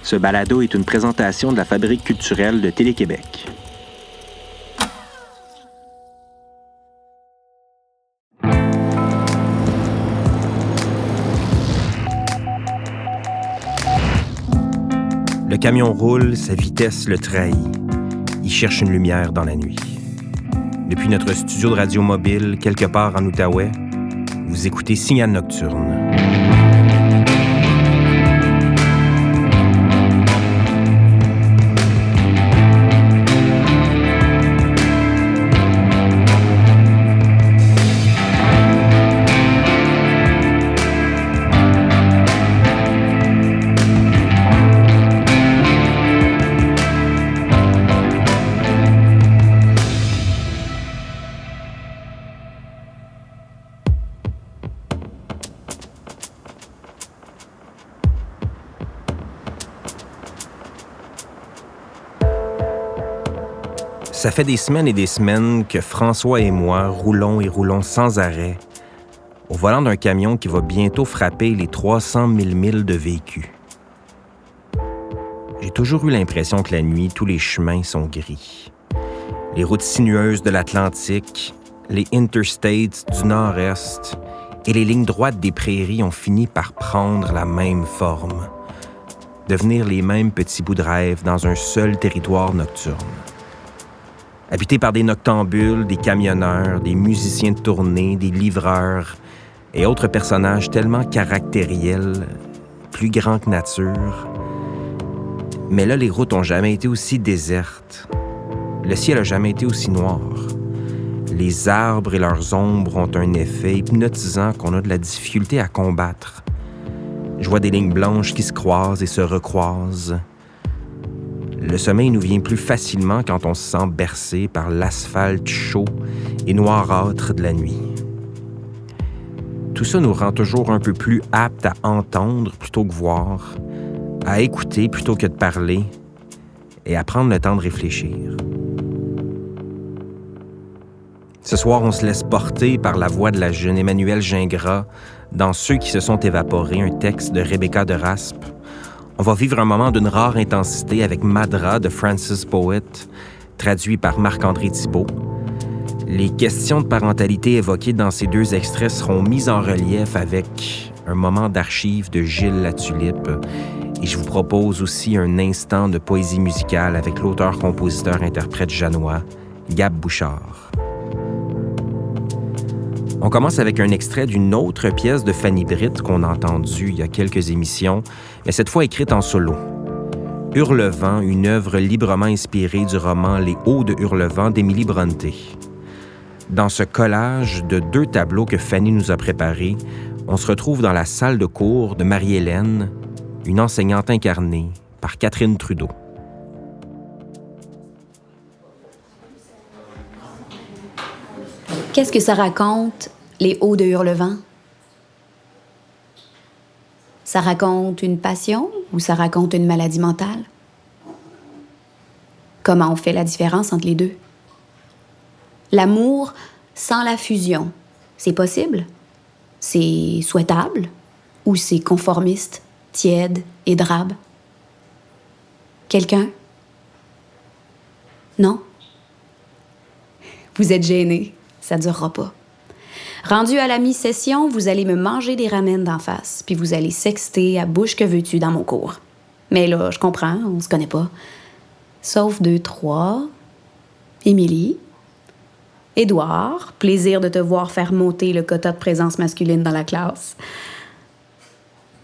Ce balado est une présentation de la Fabrique culturelle de Télé-Québec. Le camion roule, sa vitesse le trahit. Il cherche une lumière dans la nuit. Depuis notre studio de radio mobile, quelque part en Outaouais, vous écoutez Signal Nocturne. Ça fait des semaines et des semaines que François et moi roulons sans arrêt au volant d'un camion qui va bientôt frapper les 300 000 milles de vécu. J'ai toujours eu l'impression que la nuit, tous les chemins sont gris. Les routes sinueuses de l'Atlantique, les interstates du Nord-Est et les lignes droites des prairies ont fini par prendre la même forme, devenir les mêmes petits bouts de rêve dans un seul territoire nocturne. Habité par des noctambules, des camionneurs, des musiciens de tournée, des livreurs et autres personnages tellement caractériels, plus grands que nature. Mais là, les routes n'ont jamais été aussi désertes. Le ciel n'a jamais été aussi noir. Les arbres et leurs ombres ont un effet hypnotisant qu'on a de la difficulté à combattre. Je vois des lignes blanches qui se croisent et se recroisent. Le sommeil nous vient plus facilement quand on se sent bercé par l'asphalte chaud et noirâtre de la nuit. Tout ça nous rend toujours un peu plus aptes à entendre plutôt que voir, à écouter plutôt que de parler et à prendre le temps de réfléchir. Ce soir, on se laisse porter par la voix de la jeune Emmanuelle Gingras dans Ceux qui se sont évaporés, un texte de Rebecca de Raspe. On va vivre un moment d'une rare intensité avec Madra de Francis Poet, traduit par Marc-André Thibault. Les questions de parentalité évoquées dans ces deux extraits seront mises en relief avec un moment d'archives de Gilles Latulippe. Et je vous propose aussi un instant de poésie musicale avec l'auteur-compositeur-interprète janois, Gab Bouchard. On commence avec un extrait d'une autre pièce de Fanny Britt qu'on a entendue il y a quelques émissions, mais cette fois écrite en solo. Hurlevent, une œuvre librement inspirée du roman Les Hauts de Hurlevent d'Émilie Brontë. Dans ce collage de 2 tableaux que Fanny nous a préparés, on se retrouve dans la salle de cours de Marie-Hélène, une enseignante incarnée par Catherine Trudeau. Qu'est-ce que ça raconte, les Hauts de Hurlevent? Ça raconte une passion ou ça raconte une maladie mentale? Comment on fait la différence entre les deux? L'amour sans la fusion, c'est possible? C'est souhaitable? Ou c'est conformiste, tiède et drabe? Quelqu'un? Non? Vous êtes gêné. Ça durera pas. Rendu à la mi-session, vous allez me manger des ramen d'en face, puis vous allez sexter à bouche que veux-tu dans mon cours. Mais là, je comprends, on se connaît pas. Sauf 2, 3. Émilie. Édouard, plaisir de te voir faire monter le quota de présence masculine dans la classe.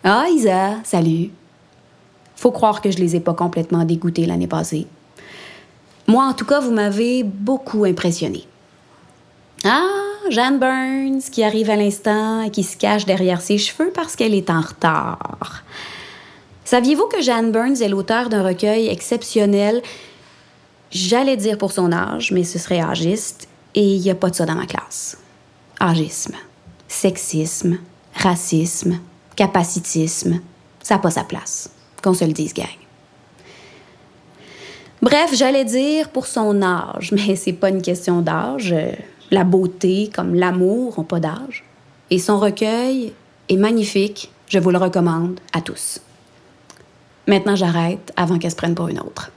Ah, Isa, salut. Faut croire que je les ai pas complètement dégoûtés l'année passée. Moi, en tout cas, vous m'avez beaucoup impressionnée. Ah, Jeanne Burns, qui arrive à l'instant et qui se cache derrière ses cheveux parce qu'elle est en retard. Saviez-vous que Jeanne Burns est l'auteure d'un recueil exceptionnel, j'allais dire pour son âge, mais ce serait âgiste, et il n'y a pas de ça dans ma classe. Âgisme, sexisme, racisme, capacitisme, ça n'a pas sa place, qu'on se le dise, gang. Bref, j'allais dire pour son âge, mais c'est pas une question d'âge. La beauté comme l'amour n'ont pas d'âge. Et son recueil est magnifique. Je vous le recommande à tous. Maintenant, j'arrête avant qu'elle se prenne pour une autre.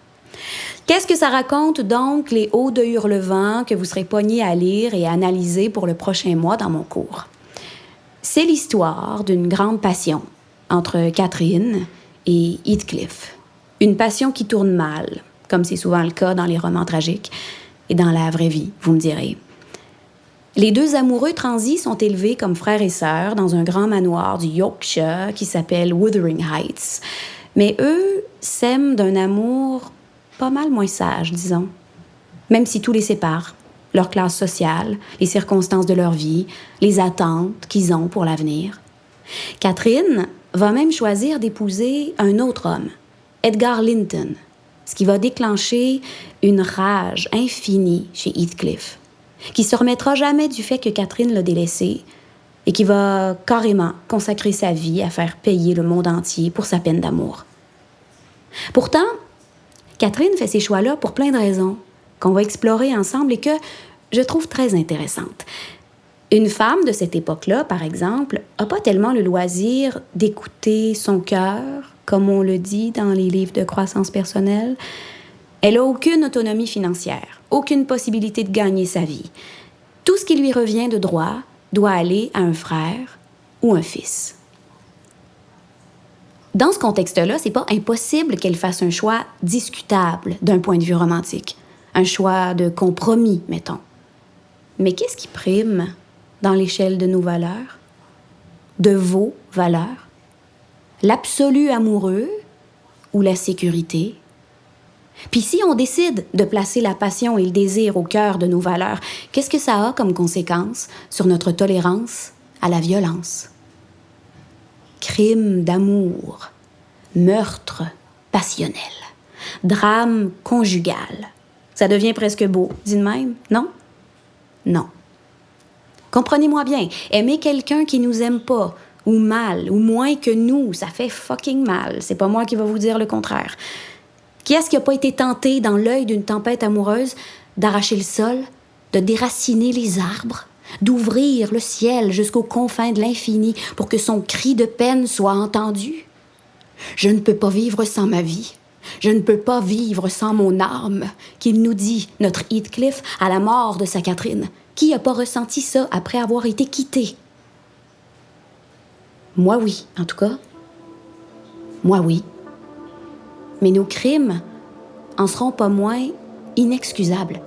Qu'est-ce que ça raconte donc, les Odes de Hurlevent, que vous serez pognés à lire et à analyser pour le prochain mois dans mon cours? C'est l'histoire d'une grande passion entre Catherine et Heathcliff. Une passion qui tourne mal, comme c'est souvent le cas dans les romans tragiques et dans la vraie vie, vous me direz. Les deux amoureux transis sont élevés comme frères et sœurs dans un grand manoir du Yorkshire qui s'appelle Wuthering Heights. Mais eux s'aiment d'un amour pas mal moins sage, disons. Même si tout les sépare, leur classe sociale, les circonstances de leur vie, les attentes qu'ils ont pour l'avenir. Catherine va même choisir d'épouser un autre homme, Edgar Linton, ce qui va déclencher une rage infinie chez Heathcliff, qui se remettra jamais du fait que Catherine l'a délaissé et qui va carrément consacrer sa vie à faire payer le monde entier pour sa peine d'amour. Pourtant, Catherine fait ces choix-là pour plein de raisons qu'on va explorer ensemble et que je trouve très intéressantes. Une femme de cette époque-là, par exemple, n'a pas tellement le loisir d'écouter son cœur, comme on le dit dans les livres de croissance personnelle. Elle n'a aucune autonomie financière, aucune possibilité de gagner sa vie. Tout ce qui lui revient de droit doit aller à un frère ou un fils. Dans ce contexte-là, c'est pas impossible qu'elle fasse un choix discutable d'un point de vue romantique. Un choix de compromis, mettons. Mais qu'est-ce qui prime dans l'échelle de nos valeurs? De vos valeurs? L'absolu amoureux ou la sécurité? Puis si on décide de placer la passion et le désir au cœur de nos valeurs, qu'est-ce que ça a comme conséquence sur notre tolérance à la violence? Crime d'amour, meurtre passionnel, drame conjugal. Ça devient presque beau, dit de même, non? Non. Comprenez-moi bien, aimer quelqu'un qui nous aime pas, ou mal, ou moins que nous, ça fait fucking mal. C'est pas moi qui va vous dire le contraire. Qui est-ce qui a pas été tenté, dans l'œil d'une tempête amoureuse, d'arracher le sol, de déraciner les arbres, d'ouvrir le ciel jusqu'aux confins de l'infini pour que son cri de peine soit entendu? Je ne peux pas vivre sans ma vie. Je ne peux pas vivre sans mon âme, qu'il nous dit, notre Heathcliff, à la mort de sa Catherine. Qui n'a pas ressenti ça après avoir été quitté? Moi, oui, en tout cas. Moi, oui. Mais nos crimes en seront pas moins inexcusables.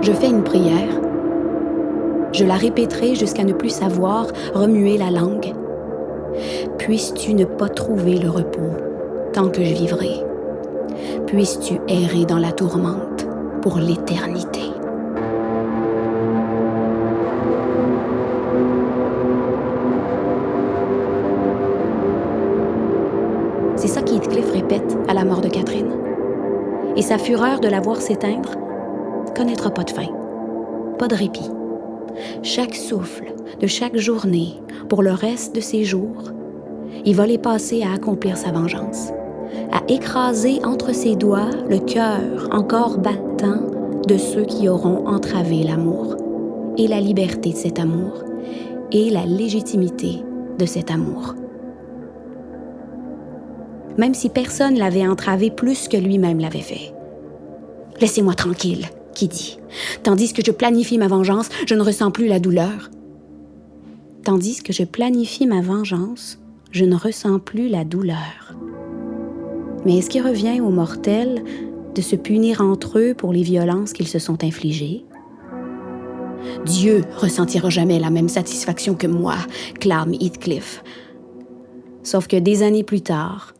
Je fais une prière. Je la répéterai jusqu'à ne plus savoir remuer la langue. Puisses-tu ne pas trouver le repos tant que je vivrai. Puisses-tu errer dans la tourmente pour l'éternité. C'est ça qu'Heathcliff répète à la mort de Catherine. Et sa fureur de la voir s'éteindre connaîtra pas de fin, pas de répit. Chaque souffle de chaque journée, pour le reste de ses jours, il va les passer à accomplir sa vengeance, à écraser entre ses doigts le cœur encore battant de ceux qui auront entravé l'amour, et la liberté de cet amour, et la légitimité de cet amour. Même si personne l'avait entravé plus que lui-même l'avait fait. « Laissez-moi tranquille », qui dit. Tandis que je planifie ma vengeance, je ne ressens plus la douleur. Tandis que je planifie ma vengeance, je ne ressens plus la douleur. Mais est-ce qu'il revient aux mortels de se punir entre eux pour les violences qu'ils se sont infligées? Dieu ressentira jamais la même satisfaction que moi, clame Heathcliff. Sauf que des années plus tard,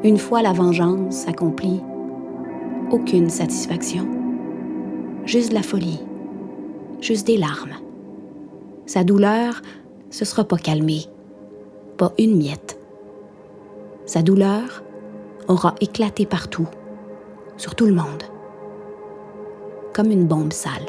une fois la vengeance accomplie, aucune satisfaction. Juste de la folie, juste des larmes. Sa douleur se sera pas calmée, pas une miette. Sa douleur aura éclaté partout, sur tout le monde, comme une bombe sale.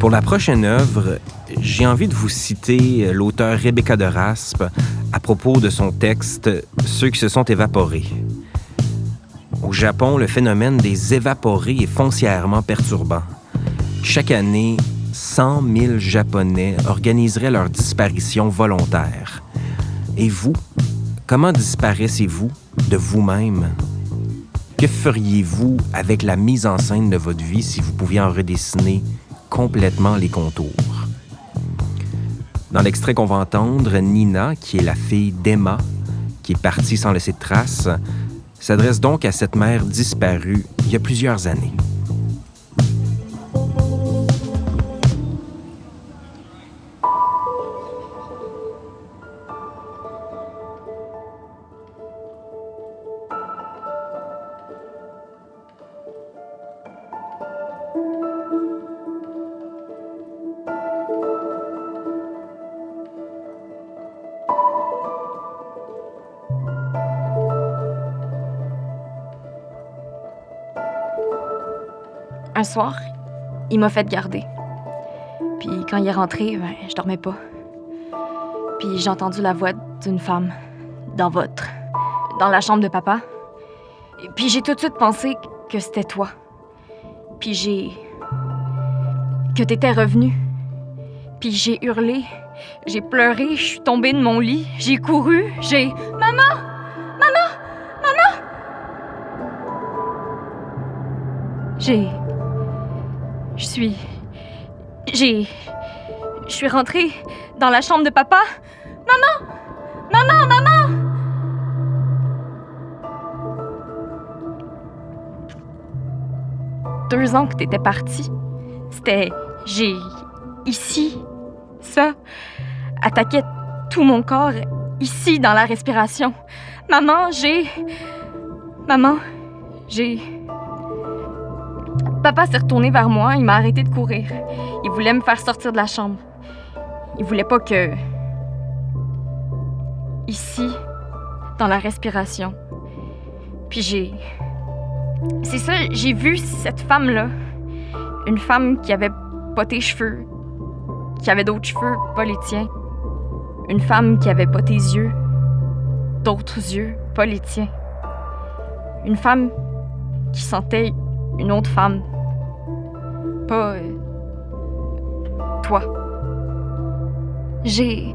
Pour la prochaine œuvre, j'ai envie de vous citer l'auteure Rebecca de Raspe à propos de son texte « Ceux qui se sont évaporés ». Au Japon, le phénomène des évaporés est foncièrement perturbant. Chaque année, 100 000 Japonais organiseraient leur disparition volontaire. Et vous, comment disparaissez-vous de vous-même? Que feriez-vous avec la mise en scène de votre vie si vous pouviez en redessiner complètement les contours? Dans l'extrait qu'on va entendre, Nina, qui est la fille d'Emma, qui est partie sans laisser de traces, s'adresse donc à cette mère disparue il y a plusieurs années. Un soir, il m'a fait garder. Puis quand il est rentré, je dormais pas. Puis j'ai entendu la voix d'une femme dans la chambre de papa. Et puis j'ai tout de suite pensé que c'était toi. Puis que t'étais revenu. Puis j'ai hurlé, j'ai pleuré, je suis tombée de mon lit, j'ai couru, Maman! Je suis rentrée dans la chambre de papa. Maman! 2 ans que t'étais partie. Ça attaquait tout mon corps, ici, dans la respiration. Maman, Papa s'est retourné vers moi, il m'a arrêté de courir. Il voulait me faire sortir de la chambre. Il voulait pas que... Ici, dans la respiration. Puis c'est ça, j'ai vu cette femme-là. Une femme qui avait pas tes cheveux, qui avait d'autres cheveux, pas les tiens. Une femme qui avait pas tes yeux, d'autres yeux, pas les tiens. Une femme qui sentait une autre femme. Pas... toi. J'ai...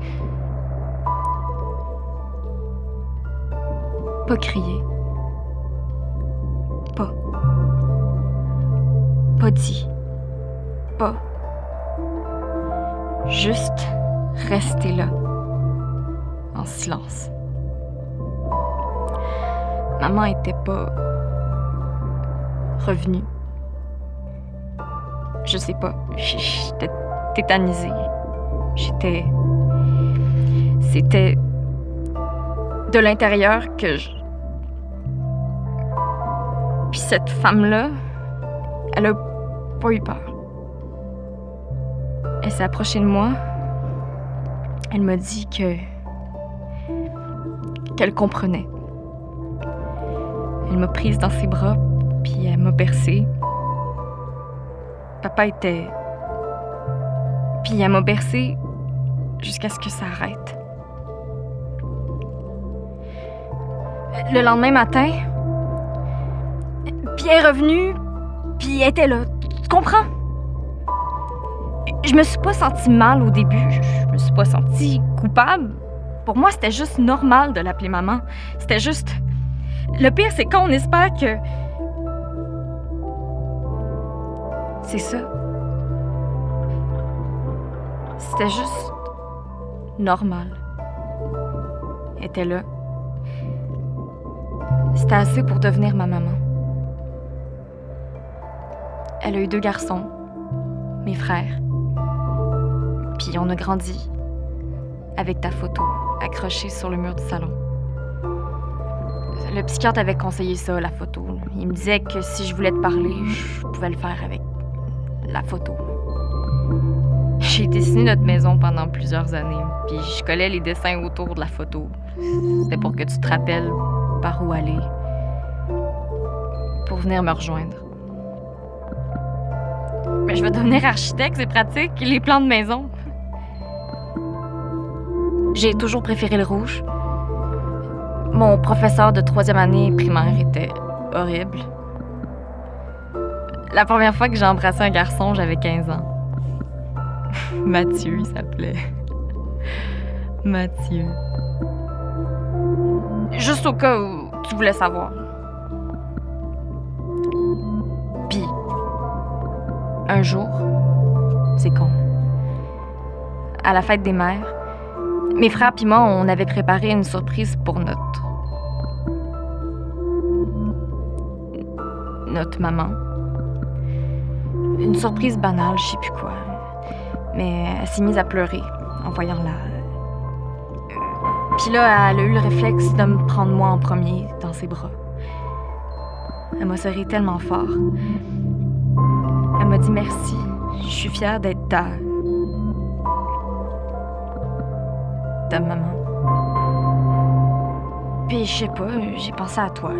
pas crié. Pas dit. Pas. Juste rester là. En silence. Maman était pas revenue. Je sais pas. J'étais tétanisée. C'était de l'intérieur que je... Puis cette femme-là, elle a pas eu peur. Elle s'est approchée de moi. Elle m'a dit qu'elle comprenait. Elle m'a prise dans ses bras, puis elle m'a bercée. Papa était... Puis elle m'a bercée jusqu'à ce que ça arrête. Le lendemain matin, puis elle est revenue, puis elle était là. Tu comprends? Je me suis pas sentie mal au début. Je me suis pas sentie coupable. Pour moi, c'était juste normal de l'appeler maman. C'était juste... Le pire, c'est quand on espère que... C'est ça. C'était juste... normal. Elle était là. C'était assez pour devenir ma maman. Elle a eu 2 garçons, mes frères. Puis on a grandi avec ta photo accrochée sur le mur du salon. Le psychiatre avait conseillé ça, la photo. Il me disait que si je voulais te parler, je pouvais le faire avec la photo. J'ai dessiné notre maison pendant plusieurs années, puis je collais les dessins autour de la photo. C'était pour que tu te rappelles par où aller, pour venir me rejoindre. je vais devenir architecte, c'est pratique, les plans de maison. J'ai toujours préféré le rouge. Mon professeur de 3e année primaire était horrible. La première fois que j'ai embrassé un garçon, j'avais 15 ans. Mathieu, il s'appelait. Mathieu. Juste au cas où tu voulais savoir. Puis, un jour, c'est con, à la fête des mères, mes frères pis moi, on avait préparé une surprise pour notre maman. Une surprise banale, je sais plus quoi. Mais elle s'est mise à pleurer en voyant la... Puis là, elle a eu le réflexe de me prendre moi en premier dans ses bras. Elle m'a serré tellement fort. Elle m'a dit merci. Je suis fière d'être ta maman. Puis je sais pas, j'ai pensé à toi.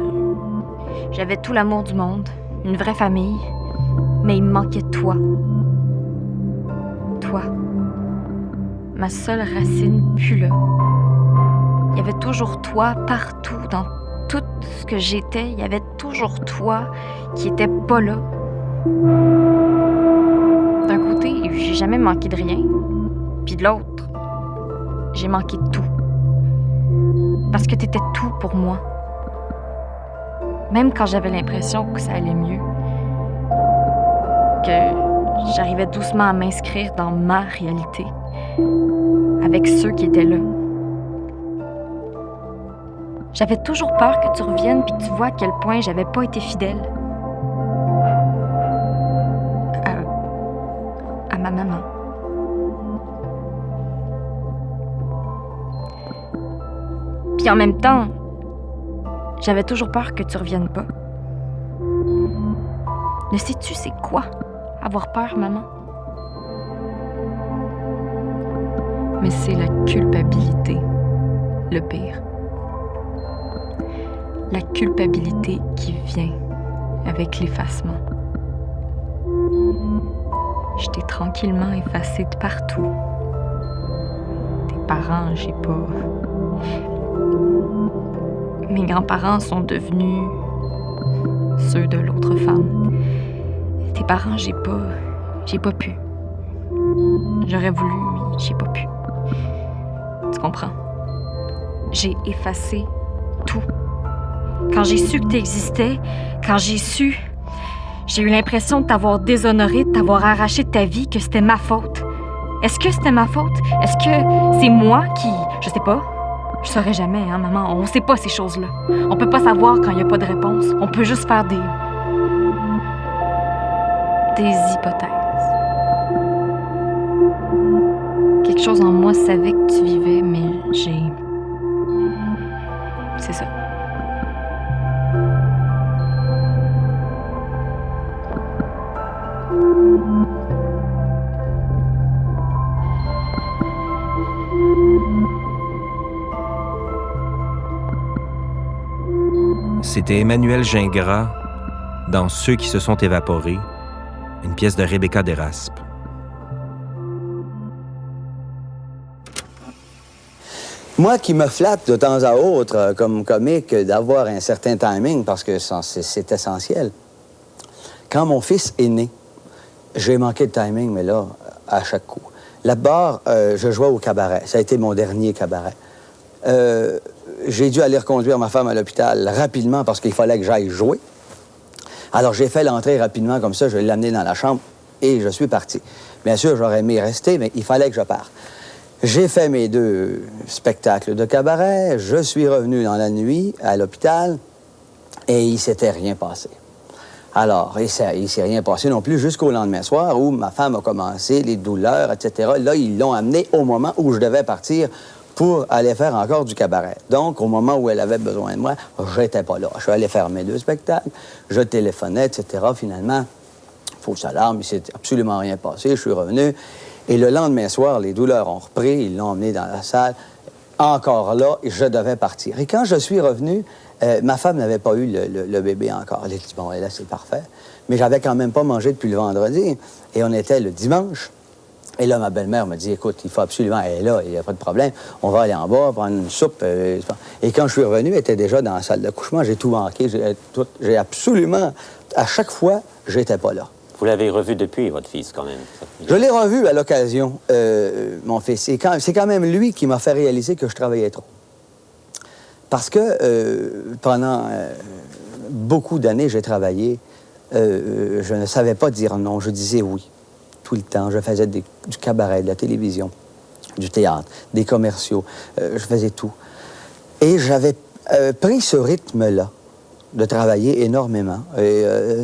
J'avais tout l'amour du monde, une vraie famille, mais il me manquait toi. Toi. Ma seule racine plus là. Il y avait toujours toi partout, dans tout ce que j'étais. Il y avait toujours toi qui était pas là. D'un côté, j'ai jamais manqué de rien. Puis de l'autre, j'ai manqué de tout. Parce que t'étais tout pour moi. Même quand j'avais l'impression que ça allait mieux. Que j'arrivais doucement à m'inscrire dans ma réalité. Avec ceux qui étaient là. J'avais toujours peur que tu reviennes puis que tu vois à quel point j'avais pas été fidèle. À ma maman. Puis en même temps, j'avais toujours peur que tu reviennes pas. Ne sais-tu c'est quoi avoir peur, maman? Mais c'est la culpabilité, le pire. La culpabilité qui vient avec l'effacement. Je t'ai tranquillement effacé de partout. Tes parents, j'ai pas... Mes grands-parents sont devenus ceux de l'autre femme. Tes parents, j'ai pas pu. J'aurais voulu, mais j'ai pas pu. Tu comprends? J'ai effacé tout. Quand j'ai su que t'existais, quand j'ai eu l'impression de t'avoir déshonoré, de t'avoir arraché de ta vie, que c'était ma faute. Est-ce que c'était ma faute? Est-ce que c'est moi qui... Je sais pas. Je saurais jamais, hein, maman. On sait pas ces choses-là. On peut pas savoir quand il y a pas de réponse. On peut juste faire des hypothèses. Quelque chose en moi savait que tu vivais, mais c'est ça. C'était Emmanuel Gingras dans Ceux qui se sont évaporés, une pièce de Rebecca Deraspe. Moi qui me flatte de temps à autre, comme comique, d'avoir un certain timing, parce que c'est essentiel. Quand mon fils est né, j'ai manqué de timing, mais là, à chaque coup. Là-bas, je jouais au cabaret. Ça a été mon dernier cabaret. J'ai dû aller reconduire ma femme à l'hôpital rapidement parce qu'il fallait que j'aille jouer. Alors, j'ai fait l'entrée rapidement comme ça, je l'ai amené dans la chambre et je suis parti. Bien sûr, j'aurais aimé rester, mais il fallait que je parte. J'ai fait mes 2 spectacles de cabaret, je suis revenu dans la nuit à l'hôpital et il s'était rien passé. Alors, il s'est rien passé non plus jusqu'au lendemain soir où ma femme a commencé, les douleurs, etc. Là, ils l'ont amené au moment où je devais partir pour aller faire encore du cabaret. Donc, au moment où elle avait besoin de moi, j'étais pas là. Je suis allé faire mes 2 spectacles, je téléphonais, etc. Finalement, fausse alarme, il s'est absolument rien passé, je suis revenu. Et le lendemain soir, les douleurs ont repris, ils l'ont emmené dans la salle. Encore là, je devais partir. Et quand je suis revenu, Ma femme n'avait pas eu le bébé encore. Elle a dit, bon, là, c'est parfait. Mais j'avais quand même pas mangé depuis le vendredi. Et on était le dimanche. Et là, ma belle-mère m'a dit, écoute, il faut absolument, elle est là, il n'y a pas de problème. On va aller en bas, prendre une soupe. Et quand je suis revenu, elle était déjà dans la salle d'accouchement. J'ai tout manqué. J'ai absolument... À chaque fois, j'étais pas là. Vous l'avez revu depuis, votre fils, quand même? Je l'ai revu à l'occasion, mon fils. C'est quand même lui qui m'a fait réaliser que je travaillais trop. Parce que pendant beaucoup d'années, j'ai travaillé. Je ne savais pas dire non. Je disais oui. Tout le temps. Je faisais du cabaret, de la télévision, du théâtre, des commerciaux. Je faisais tout. Et j'avais pris ce rythme-là de travailler énormément,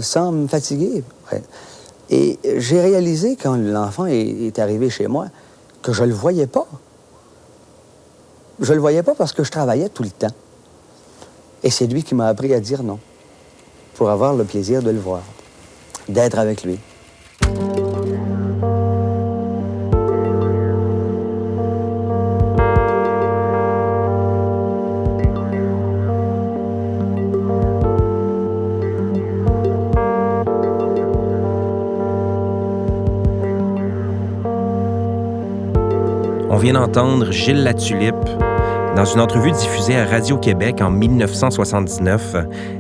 sans me fatiguer. Ouais. Et j'ai réalisé, quand l'enfant est arrivé chez moi, que je le voyais pas. Je le voyais pas parce que je travaillais tout le temps. Et c'est lui qui m'a appris à dire non, pour avoir le plaisir de le voir, d'être avec lui. On vient d'entendre Gilles Latulippe dans une entrevue diffusée à Radio-Québec en 1979.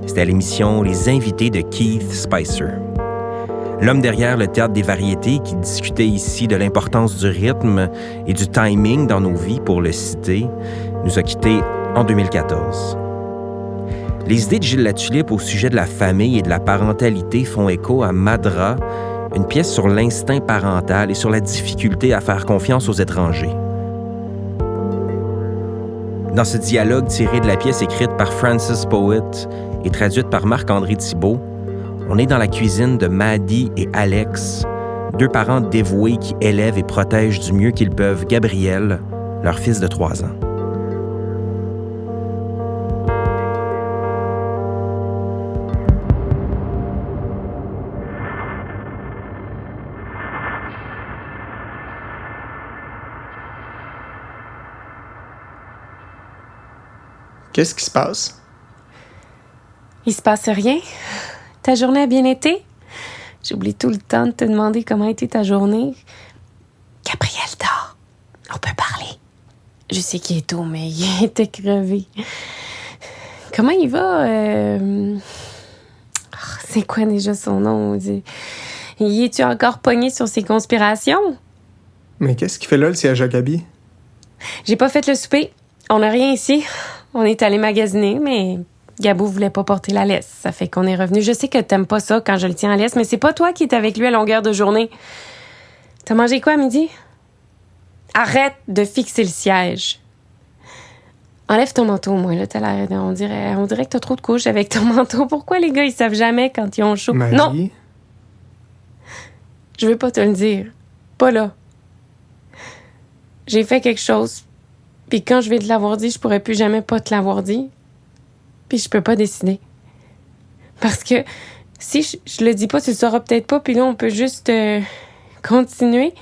C'était à l'émission Les Invités de Keith Spicer. L'homme derrière le Théâtre des variétés qui discutait ici de l'importance du rythme et du timing dans nos vies, pour le citer, nous a quittés en 2014. Les idées de Gilles Latulippe au sujet de la famille et de la parentalité font écho à Madra, une pièce sur l'instinct parental et sur la difficulté à faire confiance aux étrangers. Dans ce dialogue tiré de la pièce écrite par Francis Poet et traduite par Marc-André Thibault, on est dans la cuisine de Maddy et Alex, deux parents dévoués qui élèvent et protègent du mieux qu'ils peuvent Gabriel, leur fils de 3 ans. Qu'est-ce qui se passe? Il se passe rien? Ta journée a bien été? J'oublie tout le temps de te demander comment a été ta journée. Gabriel dort. On peut parler. Je sais qu'il est tôt, mais il était crevé. Comment il va? C'est quoi déjà son nom? Y es-tu encore pogné sur ses conspirations? Mais qu'est-ce qu'il fait là, le siège à Gabi? J'ai pas fait le souper. On n'a rien ici. On est allé magasiner, mais Gabou voulait pas porter la laisse. Ça fait qu'on est revenu. Je sais que t'aimes pas ça quand je le tiens à laisse, mais c'est pas toi qui es avec lui à longueur de journée. T'as mangé quoi à midi? Arrête de fixer le siège. Enlève ton manteau, moi, là. T'as l'air... On dirait que t'as trop de couches avec ton manteau. Pourquoi les gars, ils savent jamais quand ils ont chaud? Marie? Non! Je veux pas te le dire. Pas là. J'ai fait quelque chose. Puis quand je vais te l'avoir dit, je pourrais plus jamais pas te l'avoir dit. Puis je peux pas décider. Parce que si je le dis pas, tu le sauras peut-être pas, puis là, on peut juste continuer.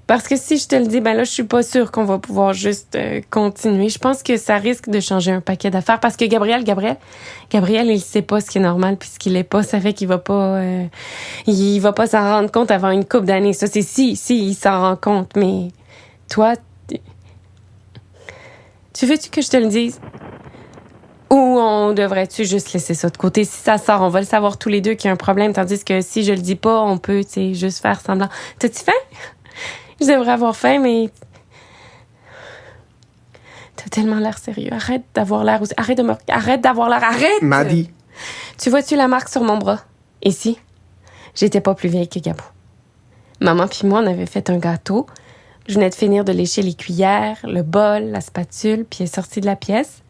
Parce que si je te le dis, ben là, je suis pas sûre qu'on va pouvoir juste continuer. Je pense que ça risque de changer un paquet d'affaires. Parce que Gabriel, il sait pas ce qui est normal puis ce qui l'est pas. Ça fait qu'il va pas... il va pas s'en rendre compte avant une couple d'années. Ça, c'est si il s'en rend compte. Mais toi... Tu veux-tu que je te le dise? Ou on devrait-tu juste laisser ça de côté? Si ça sort, on va le savoir tous les deux qu'il y a un problème, tandis que si je le dis pas, on peut, tu sais, juste faire semblant. T'as-tu faim? Je devrais avoir faim, mais... T'as tellement l'air sérieux. Arrête d'avoir l'air aussi. Arrête d'avoir l'air. Arrête! Maddy! Tu vois-tu la marque sur mon bras? Ici? J'étais pas plus vieille que Gabou. Maman puis moi, on avait fait un gâteau. Je venais de finir de lécher les cuillères, le bol, la spatule, puis elle est sortie de la pièce.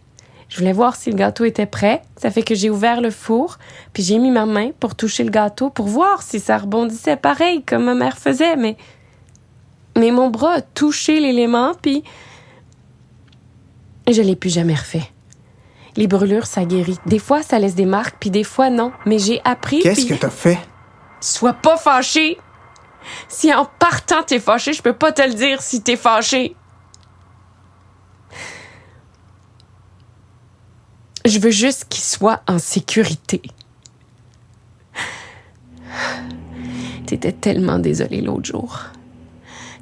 Je voulais voir si le gâteau était prêt. Ça fait que j'ai ouvert le four, puis j'ai mis ma main pour toucher le gâteau, pour voir si ça rebondissait pareil, comme ma mère faisait. Mais mon bras a touché l'élément, puis je l'ai plus jamais refait. Les brûlures, ça guérit. Des fois, ça laisse des marques, puis des fois, non. Mais j'ai appris... Qu'est-ce que t'as fait? Sois pas fâché! Si en partant t'es fâché, je peux pas te le dire si t'es fâché. Je veux juste qu'il soit en sécurité. T'étais tellement désolée l'autre jour.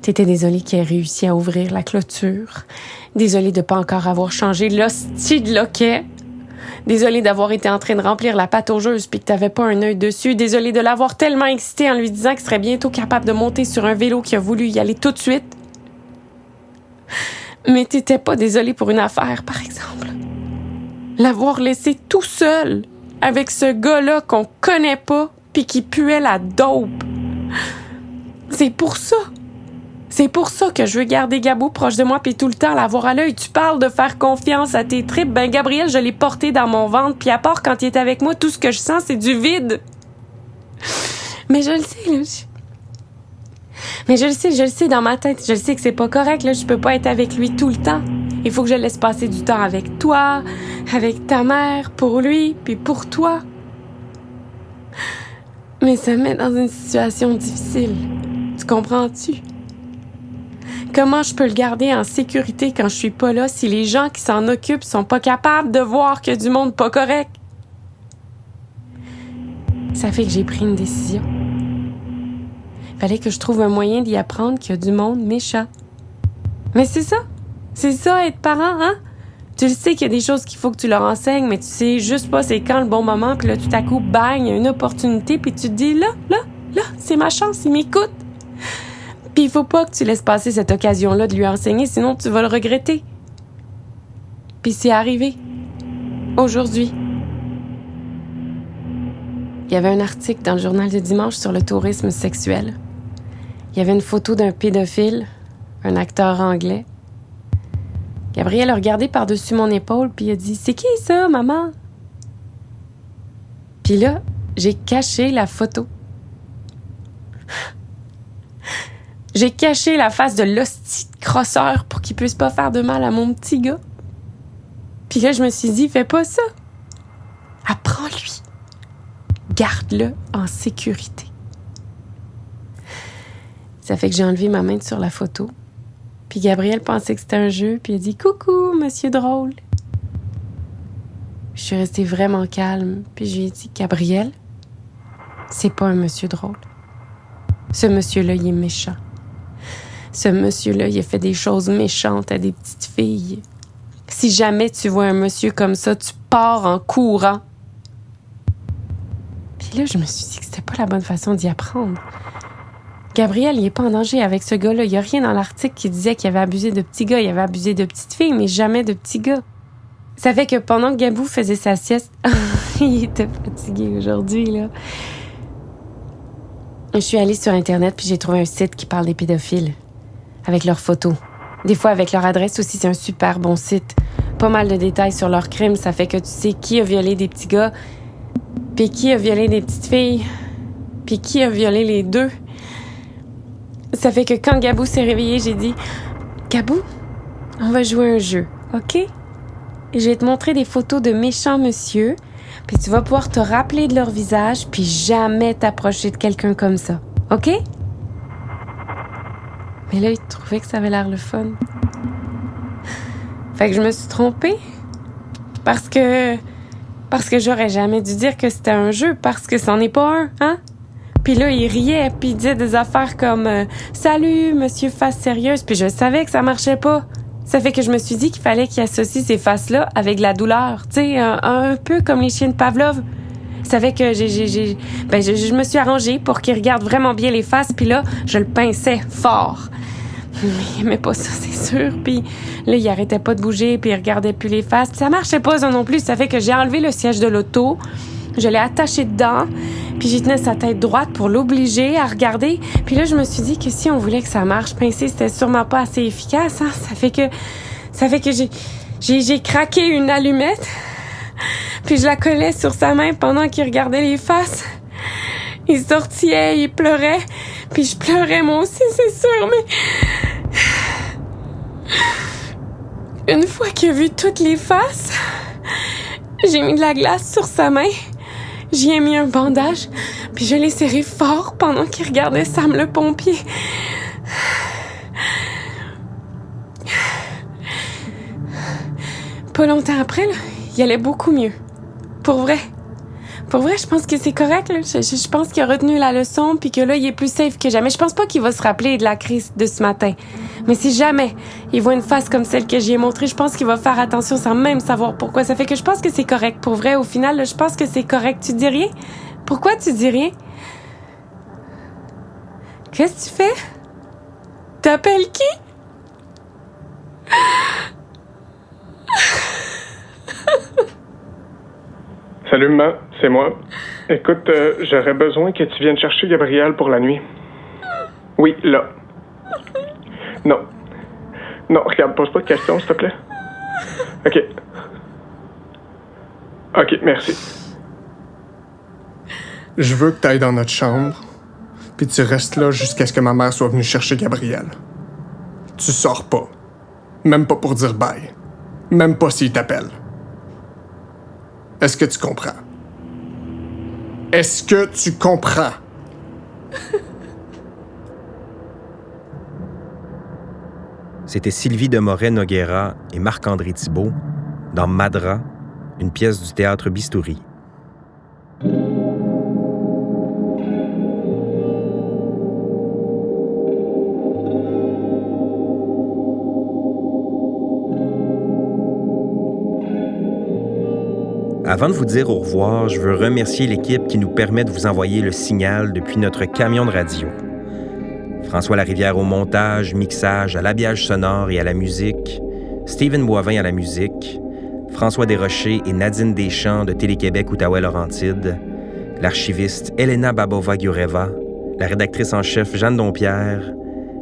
T'étais désolée qu'il ait réussi à ouvrir la clôture. Désolée de pas encore avoir changé l'hostie de loquet. Désolée d'avoir été en train de remplir la pâte augeuse puis que t'avais pas un œil dessus. Désolée de l'avoir tellement excité en lui disant qu'il serait bientôt capable de monter sur un vélo qui a voulu y aller tout de suite. Mais t'étais pas désolée pour une affaire, par exemple. L'avoir laissé tout seul avec ce gars-là qu'on connaît pas puis qui puait la dope. C'est pour ça. C'est pour ça que je veux garder Gabou proche de moi puis tout le temps l'avoir à l'œil. Tu parles de faire confiance à tes tripes. Ben, Gabriel, je l'ai porté dans mon ventre puis à part quand il est avec moi, tout ce que je sens, c'est du vide. Mais je le sais, là. Mais je le sais dans ma tête. Je le sais que c'est pas correct, là. Je peux pas être avec lui tout le temps. Il faut que je le laisse passer du temps avec toi, avec ta mère, pour lui, puis pour toi. Mais ça me met dans une situation difficile. Tu comprends-tu? Comment je peux le garder en sécurité quand je suis pas là si les gens qui s'en occupent sont pas capables de voir qu'il y a du monde pas correct? Ça fait que j'ai pris une décision. Fallait que je trouve un moyen d'y apprendre qu'il y a du monde méchant. Mais c'est ça. C'est ça, être parent, hein? Tu le sais qu'il y a des choses qu'il faut que tu leur enseignes, mais tu sais juste pas c'est quand le bon moment, puis là, tout à coup, bang, il y a une opportunité, puis tu te dis, là, c'est ma chance, il m'écoute. Puis il faut pas que tu laisses passer cette occasion-là de lui enseigner, sinon tu vas le regretter. Puis c'est arrivé. Aujourd'hui. Il y avait un article dans le journal de dimanche sur le tourisme sexuel. Il y avait une photo d'un pédophile, un acteur anglais. Gabriel a regardé par-dessus mon épaule puis il a dit « C'est qui ça, maman? » Puis là, j'ai caché la photo. J'ai caché la face de l'hostie de crosseur pour qu'il puisse pas faire de mal à mon petit gars. Puis là, je me suis dit « Fais pas ça. Apprends-lui. Garde-le en sécurité. » Ça fait que j'ai enlevé ma main sur la photo. Puis Gabriel pensait que c'était un jeu, puis il a dit « Coucou, monsieur drôle. » Je suis restée vraiment calme, puis je lui ai dit « Gabriel, c'est pas un monsieur drôle. Ce monsieur-là, il est méchant. Ce monsieur-là, il a fait des choses méchantes à des petites filles. Si jamais tu vois un monsieur comme ça, tu pars en courant. » Puis là, je me suis dit que c'était pas la bonne façon d'y apprendre. Gabriel, il est pas en danger avec ce gars-là. Il y a rien dans l'article qui disait qu'il avait abusé de petits gars. Il avait abusé de petites filles, mais jamais de petits gars. Ça fait que pendant que Gabou faisait sa sieste, il était fatigué aujourd'hui, là. Je suis allée sur Internet puis j'ai trouvé un site qui parle des pédophiles. Avec leurs photos. Des fois avec leur adresse aussi, c'est un super bon site. Pas mal de détails sur leurs crimes. Ça fait que tu sais qui a violé des petits gars, puis qui a violé des petites filles, puis qui a violé les deux. Ça fait que quand Gabou s'est réveillé, j'ai dit « Gabou, on va jouer un jeu, OK? Et je vais te montrer des photos de méchants monsieur, puis tu vas pouvoir te rappeler de leur visage, puis jamais t'approcher de quelqu'un comme ça, OK? » Mais là, il trouvait que ça avait l'air le fun. Fait que je me suis trompée. Parce que j'aurais jamais dû dire que c'était un jeu, parce que c'en est pas un, hein? Puis là, il riait, puis il disait des affaires comme « Salut, monsieur face sérieuse », puis je savais que ça marchait pas. Ça fait que je me suis dit qu'il fallait qu'il associe ces faces-là avec la douleur, tu sais, un peu comme les chiens de Pavlov. Ça fait que je me suis arrangée pour qu'il regarde vraiment bien les faces, puis là, je le pinçais fort. Mais il aimait pas ça, c'est sûr. Puis là, il arrêtait pas de bouger, puis il regardait plus les faces. Puis ça marchait pas, ça non plus. Ça fait que j'ai enlevé le siège de l'auto, je l'ai attaché dedans, puis j'y tenais sa tête droite pour l'obliger à regarder. Puis là, je me suis dit que si on voulait que ça marche, pincer, c'était sûrement pas assez efficace. Hein? Ça fait que j'ai craqué une allumette, puis je la collais sur sa main pendant qu'il regardait les faces. Il sortillait, il pleurait, puis je pleurais moi aussi, c'est sûr, mais... Une fois qu'il a vu toutes les faces, j'ai mis de la glace sur sa main, j'y ai mis un bandage, puis je l'ai serré fort pendant qu'il regardait Sam le pompier. Pas longtemps après, là, il allait beaucoup mieux. Pour vrai. Pour vrai, je pense que c'est correct, là. Je pense qu'il a retenu la leçon puis que là, il est plus safe que jamais. Je pense pas qu'il va se rappeler de la crise de ce matin. Mais si jamais il voit une face comme celle que j'y ai montrée, je pense qu'il va faire attention sans même savoir pourquoi. Ça fait que je pense que c'est correct. Pour vrai, au final, là, je pense que c'est correct. Tu dis rien? Pourquoi tu dis rien? Qu'est-ce que tu fais? T'appelles qui? Salut, maman, c'est moi. Écoute, j'aurais besoin que tu viennes chercher Gabriel pour la nuit. Oui, là. Non. Non, regarde, pose pas de questions, s'il te plaît. OK. OK, merci. Je veux que tu ailles dans notre chambre, puis tu restes là jusqu'à ce que ma mère soit venue chercher Gabriel. Tu sors pas. Même pas pour dire bye. Même pas s'il t'appelle. Est-ce que tu comprends? Est-ce que tu comprends? C'était Sylvie Demorest-Noguera et Marc-André Thibault dans Madra, une pièce du théâtre Bistouri. Avant de vous dire au revoir, je veux remercier l'équipe qui nous permet de vous envoyer le signal depuis notre camion de radio. François Larivière au montage, mixage, à l'habillage sonore et à la musique, Steven Boivin à la musique, François Desrochers et Nadine Deschamps de Télé-Québec Outaouais-Laurentides, l'archiviste Elena Babova-Gureva, la rédactrice en chef Jeanne Dompierre,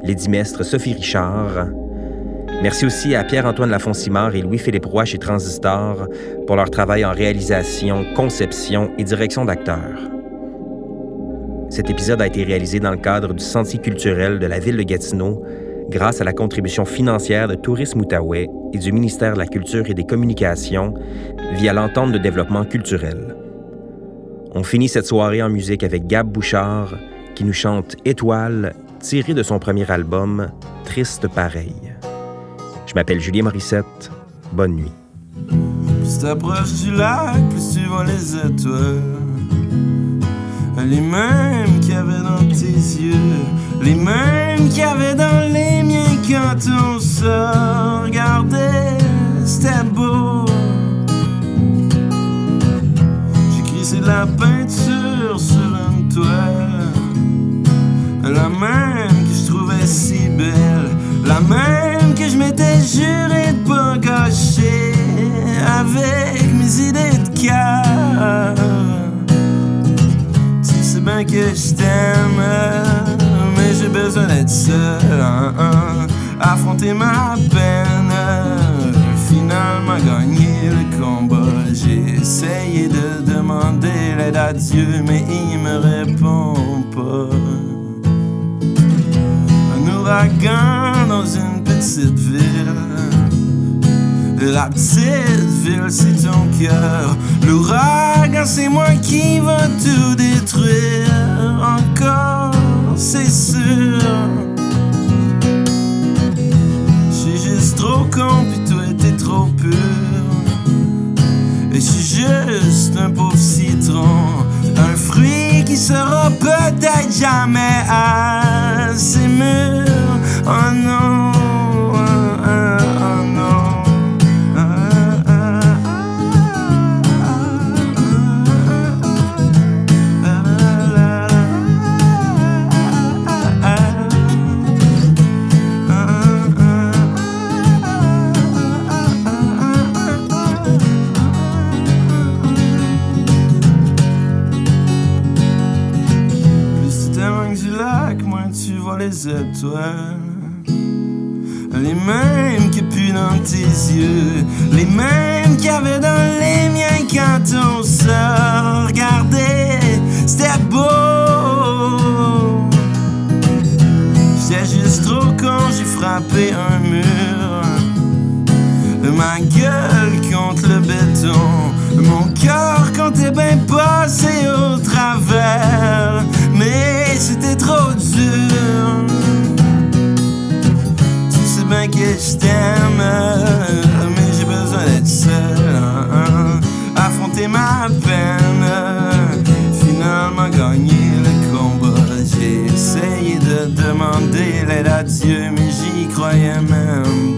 l'édimestre Sophie Richard. Merci aussi à Pierre-Antoine Lafonsimard et Louis-Philippe Roy chez Transistor pour leur travail en réalisation, conception et direction d'acteurs. Cet épisode a été réalisé dans le cadre du Sentier culturel de la ville de Gatineau grâce à la contribution financière de Tourisme Outaouais et du ministère de la Culture et des Communications via l'entente de développement culturel. On finit cette soirée en musique avec Gab Bouchard qui nous chante « Étoile » tiré de son premier album « Triste pareil ». Je m'appelle Julien Morissette. Bonne nuit. Plus t'approches du lac, plus tu vois les étoiles. Les mêmes qu'il y avait dans tes yeux, les mêmes qu'il y avait dans les miens quand on se regardait. C'était beau. J'ai crissé de la peinture sur une toile, la même que je trouvais si belle, la même que je m'étais juré de pas gâcher avec mes idées de cœur. Tu sais bien que je t'aime, mais j'ai besoin d'être seul, affronter ma peine, finalement gagner le combat. J'ai essayé de demander l'aide à Dieu, mais il me répond pas. Un ouragan dans une petite ville. La petite ville, c'est ton cœur. L'ouragan, c'est moi qui va tout détruire. Encore, c'est sûr. J'suis juste trop con, pis toi, t'es trop pur. Et j'suis juste un pauvre citron, un fruit qui sera peut-être jamais assez mûr. Oh non, oh non. Les étoiles, les mêmes qu'il y a plus dans tes yeux, les mêmes qu'il y avait dans les miens quand on se regardait. C'était beau. J'étais juste trop con, j'ai frappé un mur. Ma gueule contre le béton, mon cœur comptait bien passer au travers, mais c'était trop dur. Tu sais bien que je t'aime, mais j'ai besoin d'être seul. disais l'adieu, mais j'y croyais même